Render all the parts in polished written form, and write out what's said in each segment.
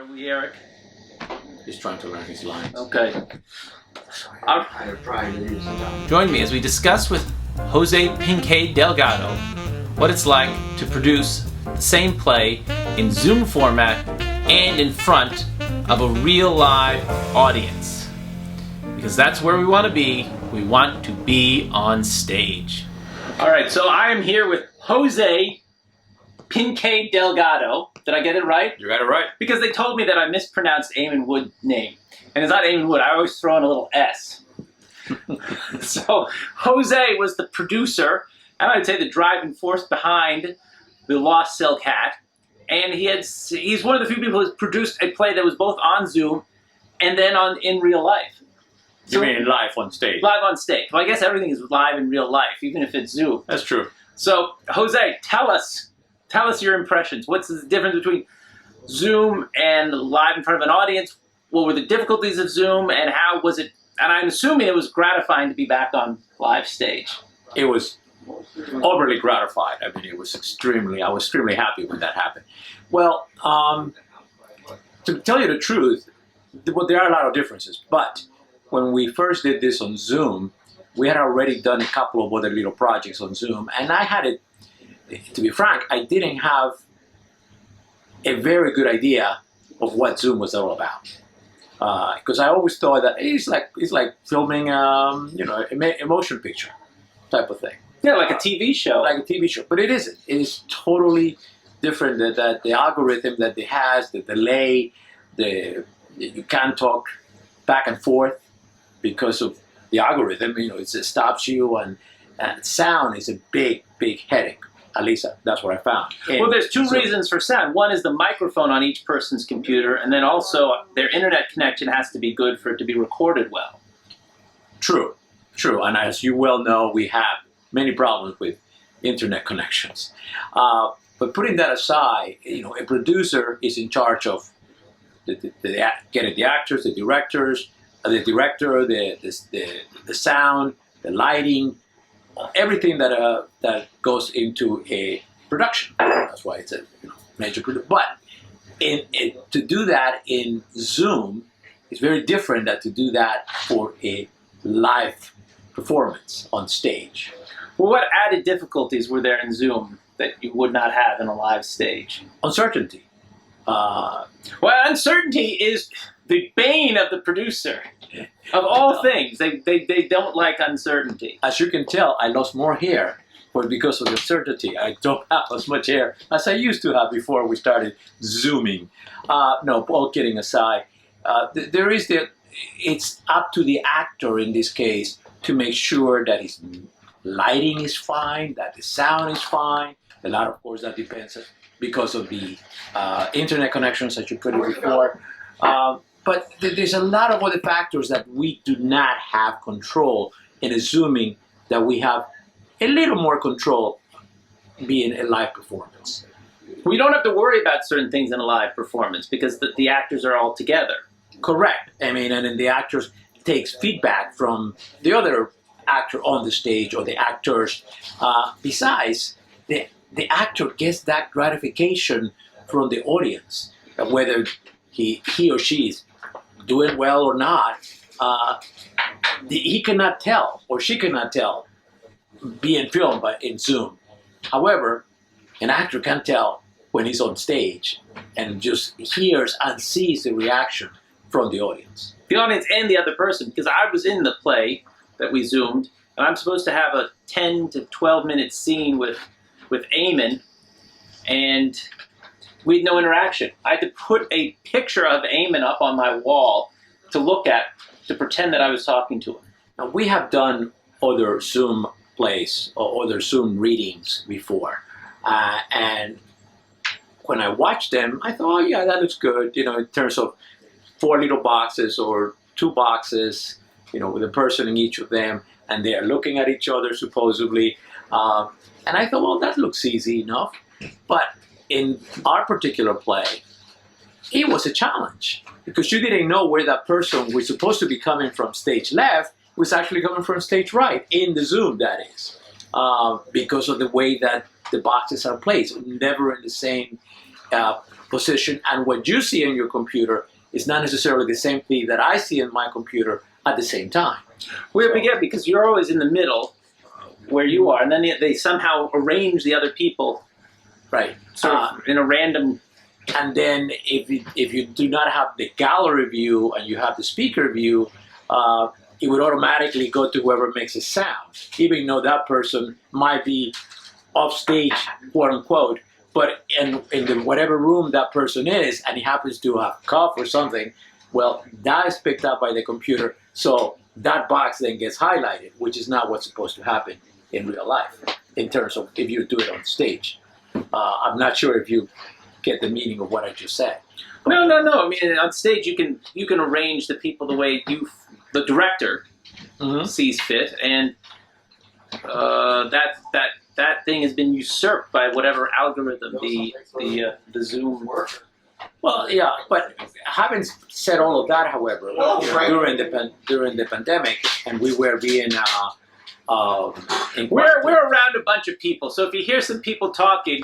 are we, Eric? He's trying to learn his lines. Okay. Join me as we discuss with Jose Pincay-Delgado what it's like to produce the same play in Zoom format and in front of a real live audience. Because that's where we want to be. We want to be on stage. All right, so I am here with Jose Pincay-Delgado. Did I get it right? You got it right. Because they told me that I mispronounced Eamon Wood's name. And it's not Eamon Wood. I always throw in a little S. So Jose was the producer, and I'd say the driving force behind The Lost Silk Hat. And he's one of the few people who's produced a play that was both on Zoom and then in real life. You mean live on stage? Live on stage. Well, I guess everything is live in real life, even if it's Zoom. That's true. So, Jose, tell us your impressions. What's the difference between Zoom and live in front of an audience? What were the difficulties of Zoom, and how was it? And I'm assuming it was gratifying to be back on live stage. It was overly gratified. I mean, I was extremely happy when that happened. Well, to tell you the truth, there are a lot of differences, but when we first did this on Zoom, we had already done a couple of other little projects on Zoom, and I had it, to be frank, I didn't have a very good idea of what Zoom was all about. Because I always thought that it's like filming, a motion picture type of thing. Yeah, like a TV show. Like a TV show, but it isn't. It is totally different. That the algorithm that it has, the delay, you can't talk back and forth because of the algorithm. It stops you, and sound is a big headache. At least that's what I found. Well, there's two reasons for sound. One is the microphone on each person's computer, and then also their internet connection has to be good for it to be recorded well. True. And as you well know, we have many problems with internet connections. But putting that aside, a producer is in charge of getting the actors, the directors, the director, the sound, the lighting, everything that goes into a production. That's why it's a major production. But to do that in Zoom is very different than to do that for a live performance on stage. Well, what added difficulties were there in Zoom that you would not have in a live stage? Uncertainty. Well, uncertainty is the bane of the producer. Of all things, they don't like uncertainty. As you can tell, I lost more hair because of the uncertainty. I don't have as much hair as I used to have before we started Zooming. No, all kidding aside, it's up to the actor in this case to make sure that his lighting is fine, that the sound is fine. A lot, of course, that depends because of the internet connections that you put in before. But there's a lot of other factors that we do not have control in a Zooming that we have a little more control being a live performance. We don't have to worry about certain things in a live performance because the actors are all together. Correct. I mean, and then the actors takes feedback from the other actor on the stage or the actors. Besides, the actor gets that gratification from the audience, whether he or she is doing well or not. He cannot tell, or she cannot tell, being filmed in Zoom. However, an actor can tell when he's on stage and just hears and sees the reaction from the audience. The audience and the other person, because I was in the play that we Zoomed, and I'm supposed to have a 10 to 12 minute scene with Eamon, and we had no interaction. I had to put a picture of Eamon up on my wall to look at, to pretend that I was talking to him. Now, we have done other Zoom plays or other Zoom readings before. And when I watched them, I thought, oh yeah, that looks good, in terms of 4 little boxes or 2 boxes, with a person in each of them, and they're looking at each other supposedly. And I thought, well, that looks easy enough. But in our particular play, it was a challenge because you didn't know where that person was supposed to be coming from stage left was actually coming from stage right, in the Zoom, that is, because of the way that the boxes are placed, never in the same position, and what you see in your computer is not necessarily the same thing that I see in my computer at the same time. Well, yeah, because you're always in the middle where you are, and then they somehow arrange the other people Right. sort of in a random. And then if you do not have the gallery view and you have the speaker view, it would automatically go to whoever makes a sound, even though that person might be off stage, quote unquote. But in whatever room that person is, and he happens to have cough or something, well, that is picked up by the computer. So that box then gets highlighted, which is not what's supposed to happen in real life, in terms of if you do it on stage. I'm not sure if you get the meaning of what I just said. No. I mean, on stage you can arrange the people the way the director sees fit, and that thing has been usurped by whatever algorithm the Zoom. Well, yeah, but having said all of that, however, during the pandemic, and we were being we're around a bunch of people, so if you hear some people talking,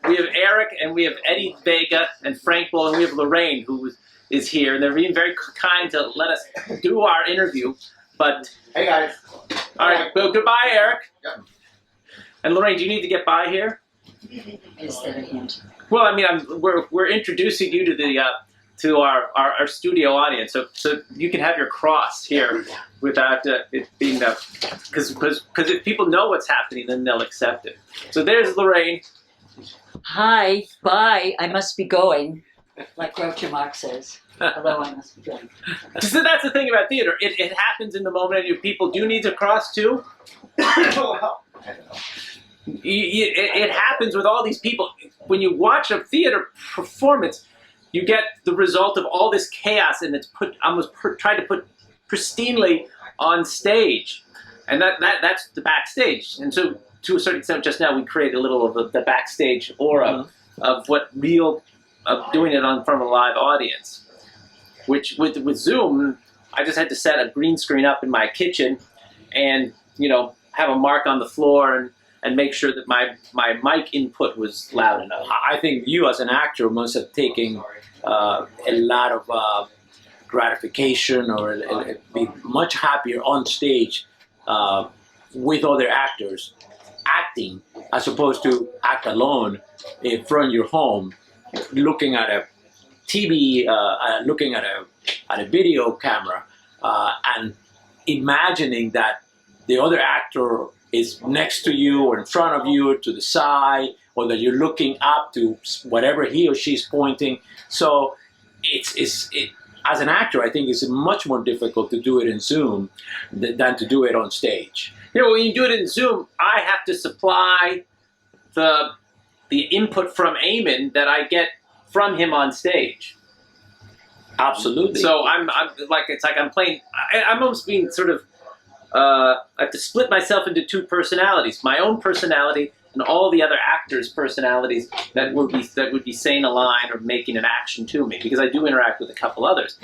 we have Eric and we have Eddie Vega and Frank Bull and we have Lorraine who is here, and they're being very kind to let us do our interview. But hey guys, all right, well, goodbye, Eric. Yep. And Lorraine, do you need to get by here? Is there a hint? Well, I mean, we're introducing you to our studio audience, so you can have your cross here without it being because if people know what's happening, then they'll accept it. So there's Lorraine. Hi, bye. I must be going, like Groucho Marx says. Hello, I must be going. So that's the thing about theater. It happens in the moment, and your people do need to cross too. It happens with all these people. When you watch a theater performance, you get the result of all this chaos, and it's tried to put pristinely on stage, and that's the backstage. And so, to a certain extent, just now we created a little of the backstage aura of doing it in front of a live audience. Which with Zoom, I just had to set a green screen up in my kitchen, and have a mark on the floor and make sure that my mic input was loud enough. I think you as an actor must have taken a lot of gratification or be much happier on stage with other actors acting as opposed to act alone in front of your home, looking at a TV, looking at a video camera, and imagining that the other actor is next to you or in front of you, to the side, or that you're looking up to whatever he or she's pointing. So as an actor, I think it's much more difficult to do it in Zoom than to do it on stage. When you do it in Zoom, I have to supply the input from Eamon that I get from him on stage. Absolutely. So I'm like, it's like I'm playing. I'm almost being sort of. I have to split myself into two personalities: my own personality and all the other actors' personalities that would be saying a line or making an action to me, because I do interact with a couple others.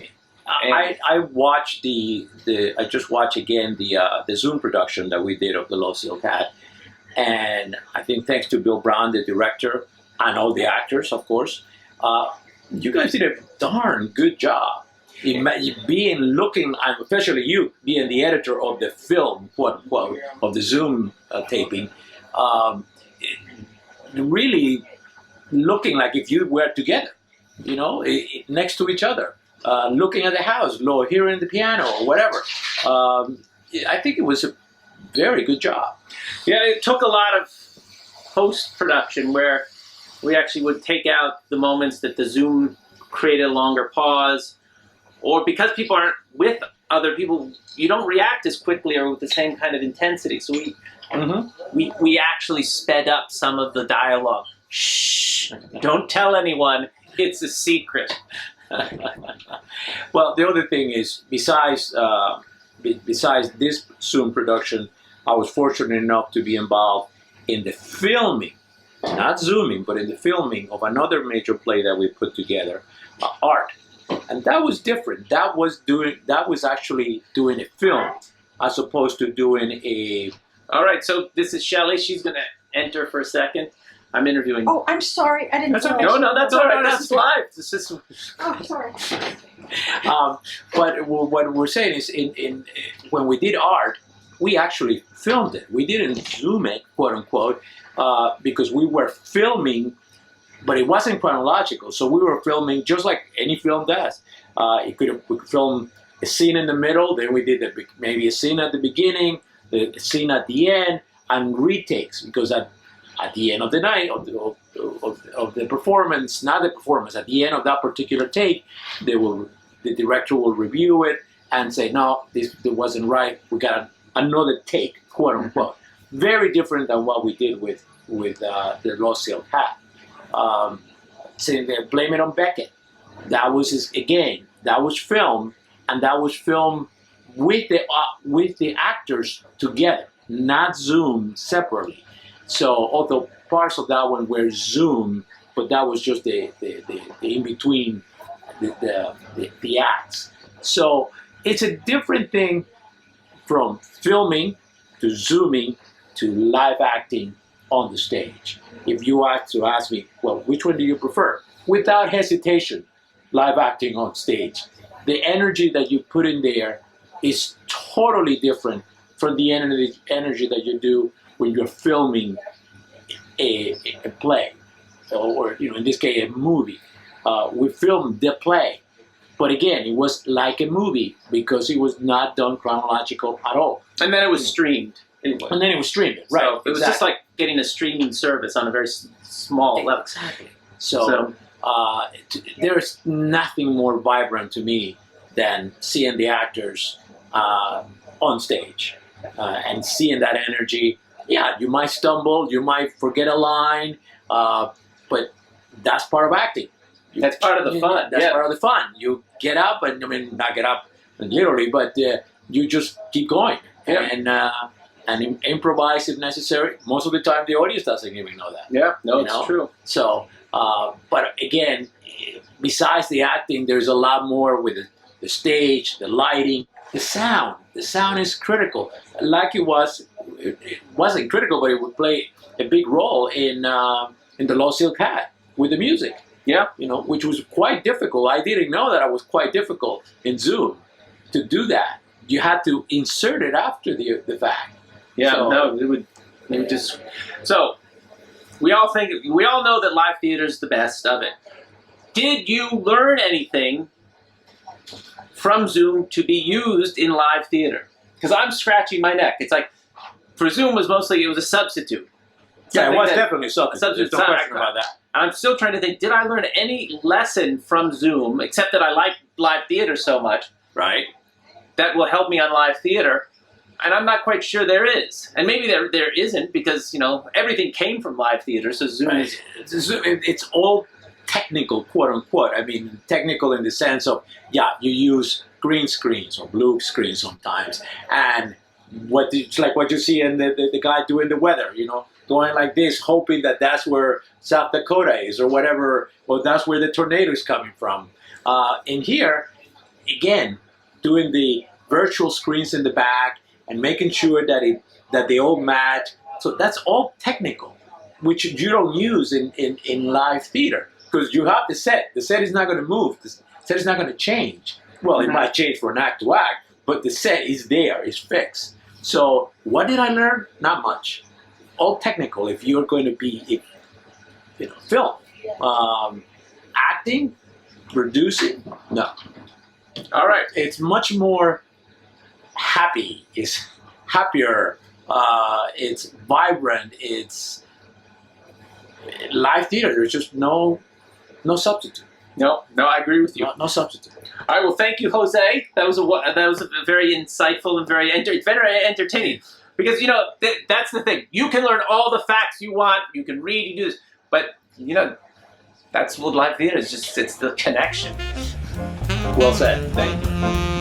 I watched I just watched again the Zoom production that we did of The Lost Silk Hat, and I think thanks to Bill Brown, the director, and all the actors, of course, you guys did a darn good job. Looking, and especially you being the editor of the film, quote unquote, of the Zoom taping, really looking like if you were together, next to each other, looking at the house, hearing the piano or whatever. I think it was a very good job. Yeah, it took a lot of post-production where we actually would take out the moments that the Zoom created a longer pause, or because people aren't with other people, you don't react as quickly or with the same kind of intensity. So we actually sped up some of the dialogue. Shh! Don't tell anyone. It's a secret. Well, the other thing is, besides this Zoom production, I was fortunate enough to be involved in the filming, not Zooming, but in the filming of another major play that we put together, Art. And that was different. That was actually doing a film as opposed to doing a... All right, so this is Shelley. She's going to enter for a second. I'm interviewing. Oh, I'm sorry. I didn't That's know. okay. No, that's all right. This is live. This is. Oh, sorry. But what we're saying is, in when we did art, we actually filmed it. We didn't zoom it, quote unquote, because we were filming, but it wasn't chronological. So we were filming just like any film does. We could film a scene in the middle, then we did maybe a scene at the beginning, a scene at the end, and retakes, because at the end of the night of the performance, not the performance, at the end of that particular take, the director will review it and say, no, this wasn't right. We got another take, quote unquote. Very different than what we did with the Lost Silk Hat. Saying there, Blame It on Beckett. That was that was filmed, and that was filmed with the actors together, not zoomed separately. So although parts of that one were zoomed, but that was just the in between the acts. So it's a different thing from filming to zooming to live acting on the stage. If you have to ask me, well, which one do you prefer? Without hesitation, live acting on stage. The energy that you put in there is totally different from the energy that you do when you're filming a play, or in this case, a movie. We filmed the play, but again, it was like a movie because it was not done chronological at all. And then it was streamed. Anyway. And then it was streamed, right? So it was just like getting a streaming service on a very small level. Exactly. So there's nothing more vibrant to me than seeing the actors on stage and seeing that energy. Yeah, you might stumble, you might forget a line, but that's part of acting. That's part of the fun. That's part of the fun. You get up, and not get up literally, but you just keep going and improvise if necessary. Most of the time, the audience doesn't even know that. Yeah, no, it's true. So, but again, besides the acting, there's a lot more with the stage, the lighting, the sound. The sound is critical. Like it wasn't critical, but it would play a big role in the Lost Silk Hat with the music. Yeah, which was quite difficult. I didn't know that it was quite difficult in Zoom to do that. You had to insert it after the fact. Yeah, So it would just. So we all know that live theater is the best of it. Did you learn anything from Zoom to be used in live theater? Because I'm scratching my neck. It's like, for Zoom it was a substitute. Yeah, it was definitely something. Substitute. There's no question about that. And I'm still trying to think, did I learn any lesson from Zoom, except that I like live theater so much, Right. that will help me on live theater? And I'm not quite sure there is. And maybe there isn't, because, everything came from live theater, so Zoom is... It's all technical, quote unquote. I mean, technical in the sense of, you use green screens or blue screens sometimes. And it's like what you see in the guy doing the weather, going like this, hoping that that's where South Dakota is or whatever, or that's where the tornado is coming from. In here, again, doing the virtual screens in the back and making sure that they all match. So that's all technical, which you don't use in live theater, because you have the set. The set is not going to move. The set is not going to change. Well, it might change from act to act, but the set is there, it's fixed. So what did I learn? Not much. All technical. If you're going to be, film, acting, producing, no. All right. It's much more happy. It's happier. It's vibrant. It's live theater. There's just no substitute. No, I agree with you. No substitute. All right, well, thank you, Jose. That was a very insightful and very entertaining. Because, that's the thing. You can learn all the facts you want. You can read, you do this. But, that's what live theater is. It's the connection. Well said. Thank you.